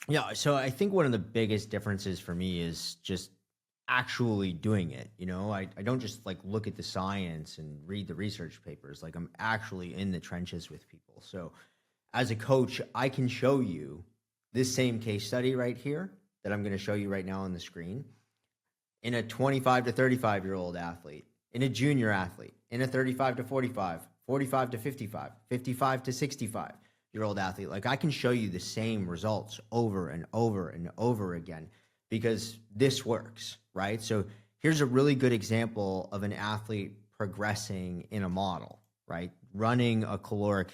Yeah, so I think one of the biggest differences for me is just actually doing it. I don't just like look at the science and read the research papers. Like I'm actually in the trenches with people. So as a coach, I can show you this same case study right here that I'm going to show you right now on the screen in a 25 to 35-year-old athlete, in a junior athlete, in a 35 to 45, 45 to 55, 55 to 65-year-old athlete. Like I can show you the same results over and over and over again because this works, right? So here's a really good example of an athlete progressing in a model, right? Running a caloric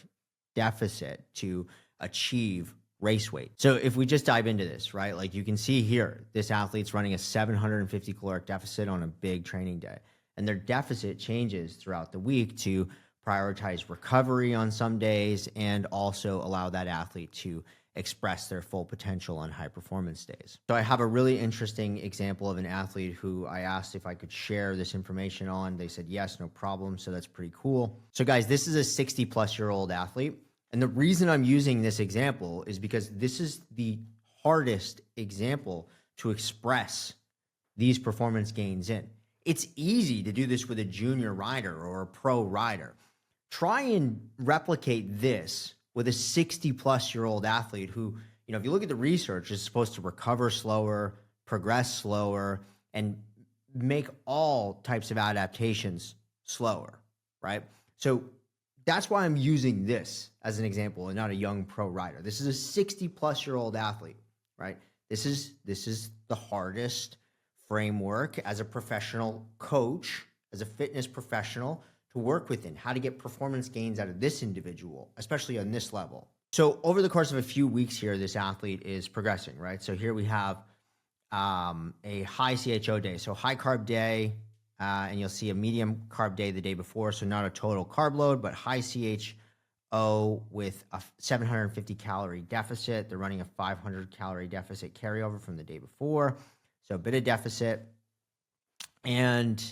deficit to achieve race weight. So if we just dive into this, right, like you can see here, this athlete's running a 750 caloric deficit on a big training day. And their deficit changes throughout the week to prioritize recovery on some days and also allow that athlete to express their full potential on high performance days. So I have a really interesting example of an athlete who I asked if I could share this information on. They said, yes, no problem. So that's pretty cool. So guys, this is a 60-plus-year-old athlete. And the reason I'm using this example is because this is the hardest example to express these performance gains in. It's easy to do this with a junior rider or a pro rider. Try and replicate this with a 60-plus-year-old athlete who, if you look at the research, is supposed to recover slower, progress slower, and make all types of adaptations slower, right? So that's why I'm using this as an example and not a young pro rider. This is a 60-plus-year-old athlete, right? This is the hardest framework as a professional coach, as a fitness professional to work within, how to get performance gains out of this individual, especially on this level. So over the course of a few weeks here, this athlete is progressing, right? So here we have a high CHO day, so high carb day, and you'll see a medium carb day the day before, so not a total carb load, but high CHO with a 750 calorie deficit. They're running a 500 calorie deficit carryover from the day before, so a bit of deficit. And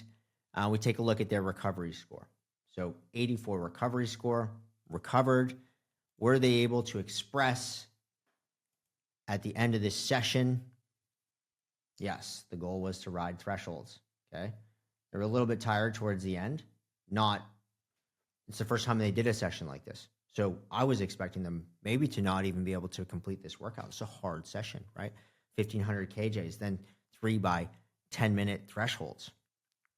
we take a look at their recovery score. So 84 recovery score, recovered. Were they able to express at the end of this session? Yes, the goal was to ride thresholds, okay? They were a little bit tired towards the end. It's the first time they did a session like this. So I was expecting them maybe to not even be able to complete this workout. It's a hard session, right? 1,500 kJs, then 3 by 10-minute thresholds.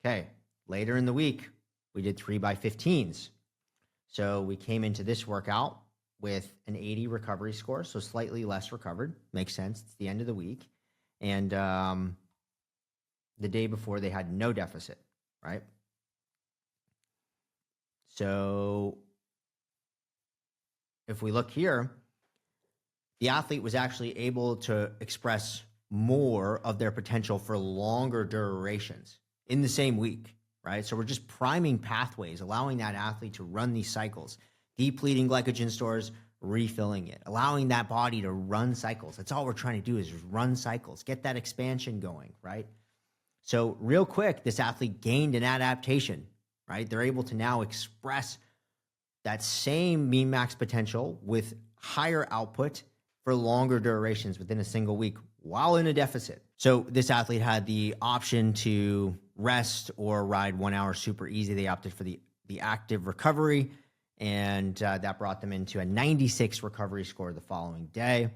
Okay, later in the week, we did 3 by 15s. So we came into this workout with an 80 recovery score, so slightly less recovered. Makes sense. It's the end of the week. And the day before, they had no deficit, right? So if we look here, the athlete was actually able to express more of their potential for longer durations in the same week, right? So we're just priming pathways, allowing that athlete to run these cycles, depleting glycogen stores, refilling it, allowing that body to run cycles. That's all we're trying to do is run cycles, get that expansion going, right? So real quick, this athlete gained an adaptation, right? They're able to now express that same mean max potential with higher output for longer durations within a single week while in a deficit. So this athlete had the option to rest or ride 1 hour super easy. They opted for the active recovery, and that brought them into a 96 recovery score the following day.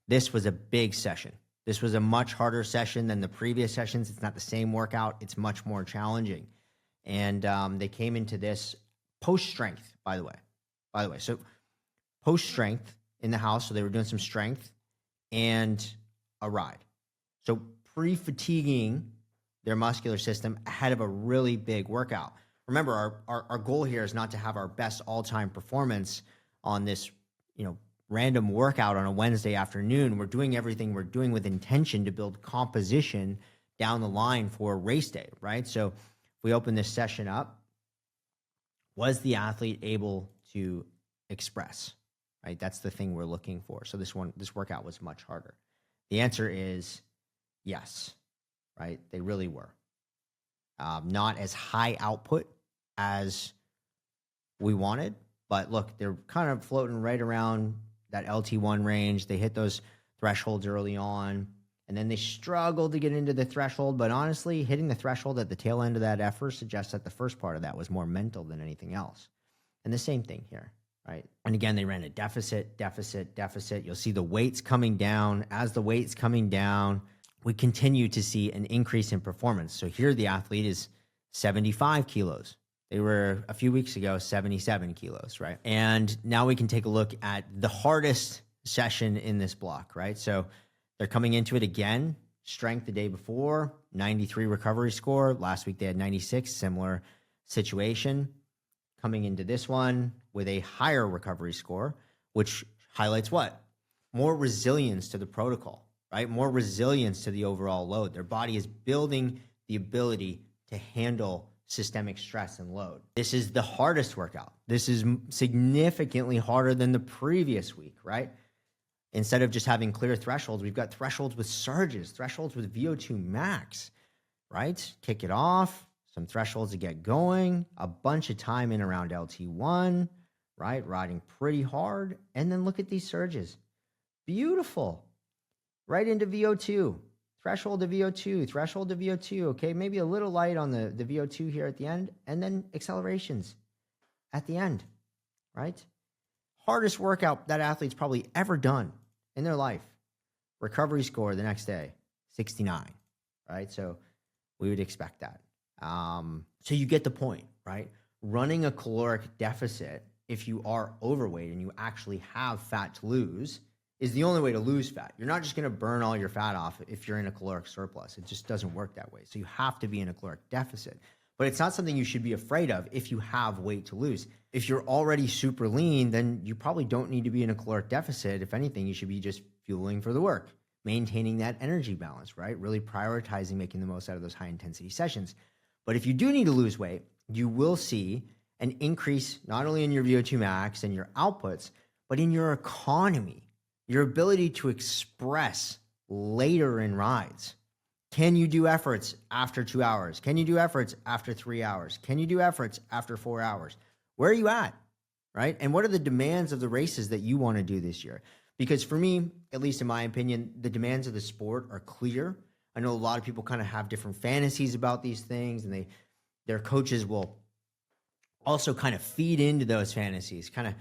This was a big session. This was a much harder session than the previous sessions. It's not the same workout. It's much more challenging. And they came into this post-strength, by the way. So post-strength in the house, so they were doing some strength and a ride. So pre-fatiguing their muscular system ahead of a really big workout. Remember, our goal here is not to have our best all-time performance on this, random workout on a Wednesday afternoon. We're doing everything we're doing with intention to build composition down the line for race day, right? So if we open this session up, was the athlete able to express, right? That's the thing we're looking for. So this workout was much harder. The answer is yes, right? They really were. Not as high output as we wanted, but look, they're kind of floating right around that LT1 range. They hit those thresholds early on, and then they struggled to get into the threshold. But honestly, hitting the threshold at the tail end of that effort suggests that the first part of that was more mental than anything else. And the same thing here, right? And again, they ran a deficit. You'll see the weights coming down. As the weight's coming down, we continue to see an increase in performance. So here the athlete is 75 kilos. They were a few weeks ago 77 kilos, right? And now we can take a look at the hardest session in this block, right? So they're coming into it again, strength the day before, 93 recovery score. Last week they had 96, similar situation. Coming into this one with a higher recovery score, which highlights what? More resilience to the protocol, right? More resilience to the overall load. Their body is building the ability to handle systemic stress and load. This is the hardest workout. This is significantly harder than the previous week, right? Instead of just having clear thresholds, we've got thresholds with surges, thresholds with VO2 max, right? Kick it off, some thresholds to get going, a bunch of time in around LT1, right? Riding pretty hard. And then look at these surges. Beautiful. Right into VO2. Threshold to VO2, threshold to VO2, okay? Maybe a little light on the VO2 here at the end, and then accelerations at the end, right? Hardest workout that athlete's probably ever done in their life. Recovery score the next day, 69, right? So we would expect that. So you get the point, right? Running a caloric deficit, if you are overweight and you actually have fat to lose, is the only way to lose fat. You're not just going to burn all your fat off if you're in a caloric surplus. It just doesn't work that way. So you have to be in a caloric deficit. But it's not something you should be afraid of if you have weight to lose. If you're already super lean, then you probably don't need to be in a caloric deficit. If anything, you should be just fueling for the work, maintaining that energy balance, right? Really prioritizing making the most out of those high intensity sessions. But if you do need to lose weight, you will see an increase not only in your VO2 max and your outputs, but in your economy. Your ability to express later in rides. Can you do efforts after 2 hours? Can you do efforts after 3 hours? Can you do efforts after 4 hours? Where are you at, right? And what are the demands of the races that you want to do this year? Because for me, at least in my opinion, the demands of the sport are clear. I know a lot of people kind of have different fantasies about these things, and their coaches will also kind of feed into those fantasies, kind of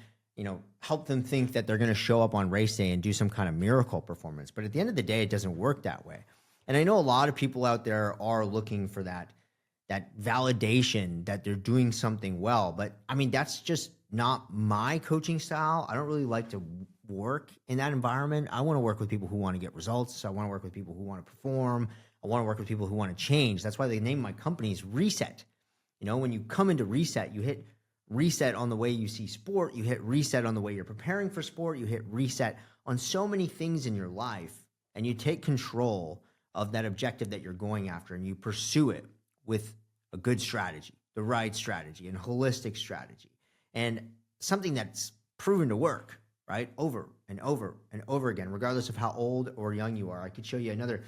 help them think that they're going to show up on race day and do some kind of miracle performance. But at the end of the day, it doesn't work that way. And I know a lot of people out there are looking for that validation that they're doing something well. But I mean, that's just not my coaching style. I don't really like to work in that environment. I want to work with people who want to get results. I want to work with people who want to perform. I want to work with people who want to change. That's why they name my companies Reset. When you come into Reset, you hit reset on the way you see sport, you hit reset on the way you're preparing for sport, you hit reset on so many things in your life, and you take control of that objective that you're going after and you pursue it with a good strategy, the right strategy, and holistic strategy, and something that's proven to work, right? Over and over and over again, regardless of how old or young you are. I could show you another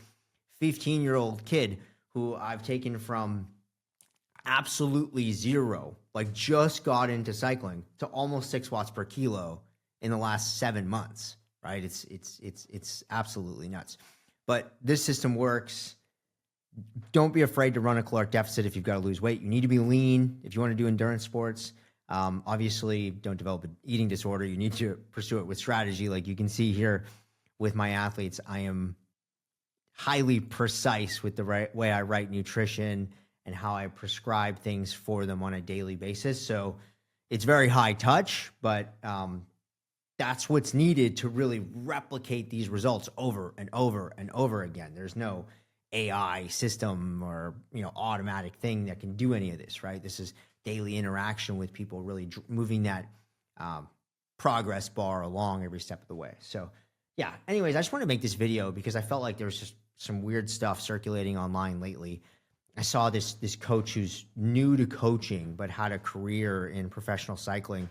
15-year-old kid who I've taken from absolutely zero, like just got into cycling, to almost 6 watts per kilo in the last 7 months, right? It's absolutely nuts. But this system works. Don't be afraid to run a caloric deficit if you've got to lose weight. You need to be lean if you want to do endurance sports. Obviously, don't develop an eating disorder. You need to pursue it with strategy. Like you can see here with my athletes, I am highly precise with the right way I write nutrition and how I prescribe things for them on a daily basis. So it's very high touch, but that's what's needed to really replicate these results over and over and over again. There's no AI system or automatic thing that can do any of this, right? This is daily interaction with people, really moving that progress bar along every step of the way. So yeah, anyways, I just wanted to make this video because I felt like there was just some weird stuff circulating online lately. I saw this coach who's new to coaching but had a career in professional cycling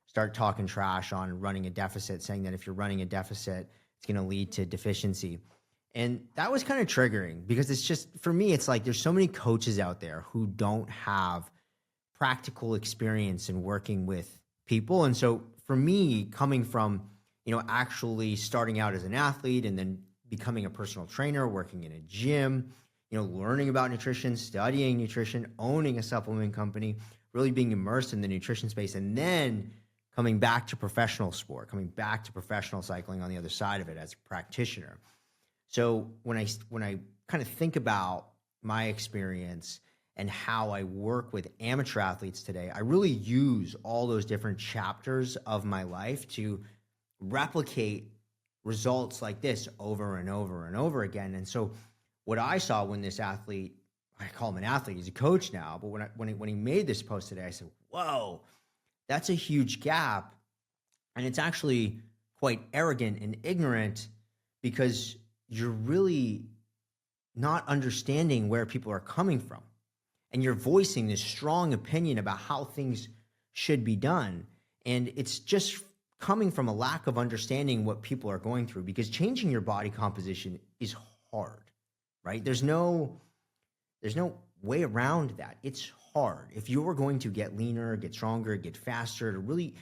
start talking trash on running a deficit, saying that if you're running a deficit, it's going to lead to deficiency. And that was kind of triggering because it's just, for me, it's like there's so many coaches out there who don't have practical experience in working with people. And so for me, coming from, actually starting out as an athlete and then becoming a personal trainer, working in a gym, learning about nutrition, studying nutrition, owning a supplement company, really being immersed in the nutrition space, and then coming back to professional sport, coming back to professional cycling on the other side of it as a practitioner. So when I kind of think about my experience and how I work with amateur athletes today, I really use all those different chapters of my life to replicate results like this over and over and over again. And so what I saw when this athlete, I call him an athlete, he's a coach now, but when he made this post today, I said, whoa, that's a huge gap. And it's actually quite arrogant and ignorant because you're really not understanding where people are coming from. And you're voicing this strong opinion about how things should be done. And it's just coming from a lack of understanding what people are going through, because changing your body composition is hard, right? There's no way around that. It's hard. If you're going to get leaner, get stronger, get faster, to really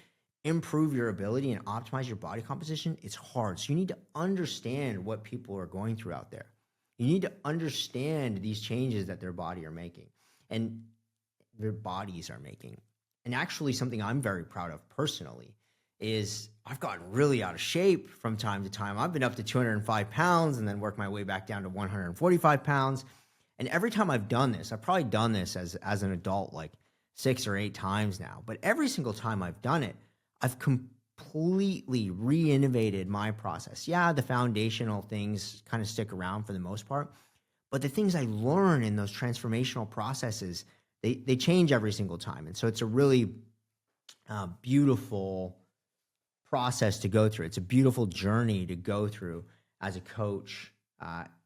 improve your ability and optimize your body composition, it's hard. So you need to understand what people are going through out there. You need to understand these changes that their body are making and their bodies are making. And actually something I'm very proud of personally is I've gotten really out of shape from time to time. I've been up to 205 pounds and then worked my way back down to 145 pounds. And every time I've done this, I've probably done this as an adult like 6 or 8 times now. But every single time I've done it, I've completely re-innovated my process. Yeah, the foundational things kind of stick around for the most part, but the things I learn in those transformational processes, they change every single time. And so it's a really beautiful process to go through. It's a beautiful journey to go through as a coach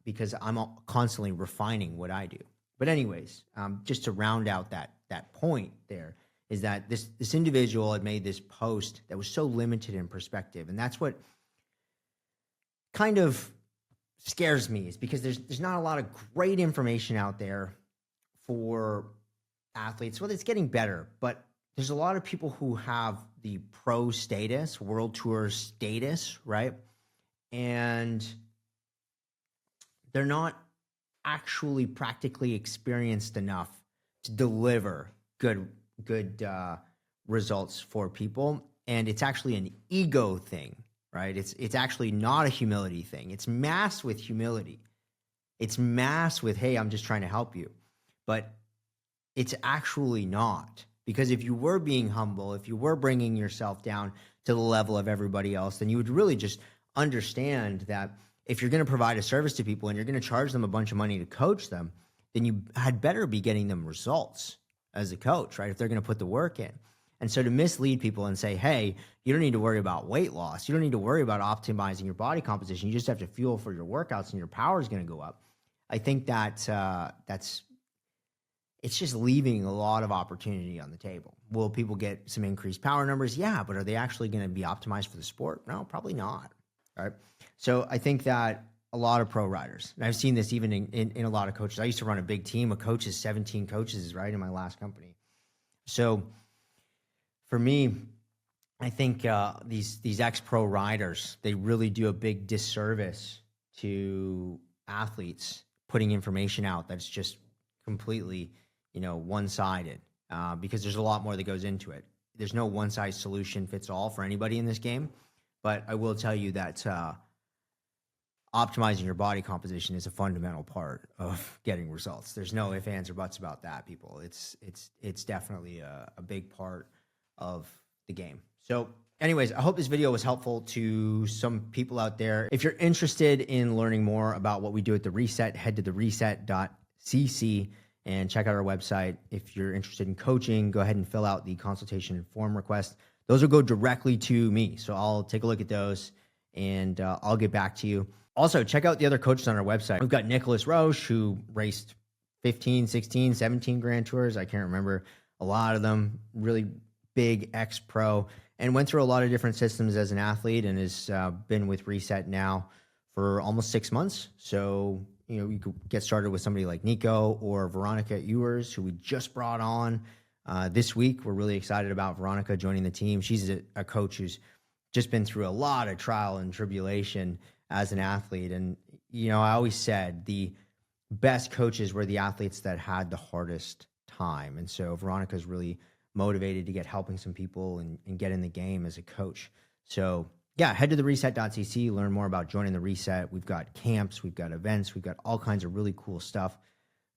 because I'm constantly refining what I do. But anyways, just to round out that point there, is that this individual had made this post that was so limited in perspective. And that's what kind of scares me, is because there's not a lot of great information out there for athletes. Well, it's getting better, but there's a lot of people who have the pro status, world tour status, right? And they're not actually practically experienced enough to deliver good results for people. And it's actually an ego thing, right? It's actually not a humility thing. It's masked with humility. It's masked with, hey, I'm just trying to help you. But it's actually not. Because if you were being humble, if you were bringing yourself down to the level of everybody else, then you would really just understand that if you're going to provide a service to people and you're going to charge them a bunch of money to coach them, then you had better be getting them results as a coach, right? If they're going to put the work in. And so to mislead people and say, hey, you don't need to worry about weight loss. You don't need to worry about optimizing your body composition. You just have to fuel for your workouts and your power is going to go up. I think that it's just leaving a lot of opportunity on the table. Will people get some increased power numbers? Yeah, but are they actually going to be optimized for the sport? No, probably not, right? So I think that a lot of pro riders, and I've seen this even in a lot of coaches. I used to run a big team of coaches, 17 coaches, right, in my last company. So for me, I think these ex-pro riders, they really do a big disservice to athletes putting information out that's just completely, one-sided, because there's a lot more that goes into it. There's no one-size solution fits all for anybody in this game, but I will tell you that optimizing your body composition is a fundamental part of getting results. There's no ifs, ands, or buts about that, people. It's definitely a big part of the game. So anyways, I hope this video was helpful to some people out there. If you're interested in learning more about what we do at The Reset, head to thereset.cc and check out our website. If you're interested in coaching, go ahead and fill out the consultation form request. Those will go directly to me. So I'll take a look at those and I'll get back to you. Also, check out the other coaches on our website. We've got Nicholas Roche, who raced 15, 16, 17 Grand Tours. I can't remember a lot of them. Really big ex-pro and went through a lot of different systems as an athlete and has been with Reset now for almost 6 months. So, you could get started with somebody like Nico or Veronica Ewers, who we just brought on this week. We're really excited about Veronica joining the team. She's a coach who's just been through a lot of trial and tribulation as an athlete. And, I always said the best coaches were the athletes that had the hardest time. And so Veronica's really motivated to get helping some people and get in the game as a coach. So yeah, head to the reset.cc, learn more about joining the Reset. We've got camps, we've got events, we've got all kinds of really cool stuff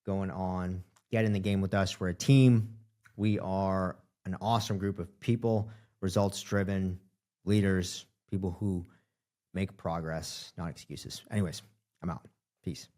going on. Get in the game with us. We're a team. We are an awesome group of people, results driven leaders, people who make progress, not excuses. Anyways, I'm out. Peace.